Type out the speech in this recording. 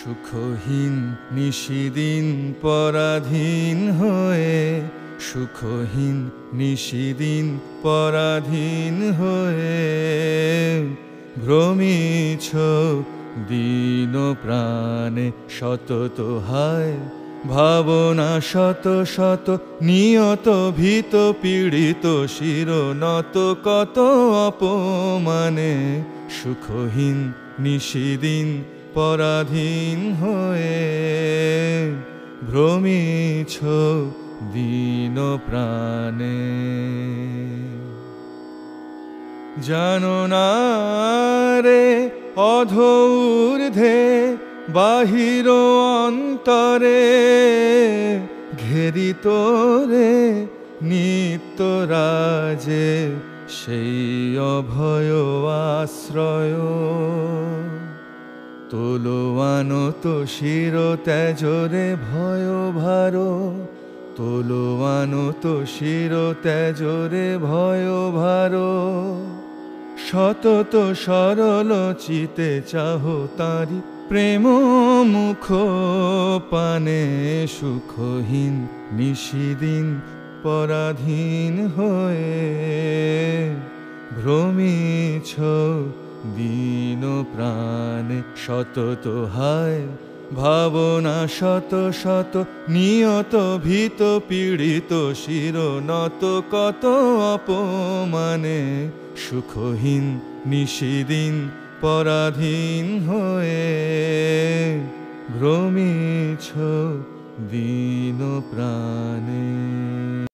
সুখহীন নিশিদিন পরাধীন হয়ে, সুখহীন নিশিদিন পরাধীন হয়ে ভ্রমিছ দীন প্রাণে সতত হায় ভাবনা শত শত নিয়ত ভীত পীড়িত শিরনত কত অপমানে সুখহীন নিশিদিন পরাধীন হয়ে ভ্রমিছ দীন প্রাণে। জানো না রে অধূর্ধ্বে বাহির অন্তরে ঘেরিত রে নিত্য রাজে সেই অভয় আশ্রয়। তোলোয়ানত শির ত্যাজরে ভয় ভার, তোলোয়ানত শির ত্যাজরে ভয় ভার। সতত সরল চিতে চাহ তারি প্রেম মুখ পানে সুখহীন নিশিদিন পরাধীন হয়ে ভ্রমিছ দীন প্রাণে সতত হায় ভাবনা শত শত নিয়ত ভীত পীড়িত শিরনত কত অপমানে সুখহীন নিশিদিন পরাধীন হয়ে ভ্রমিছ দীন প্রাণে।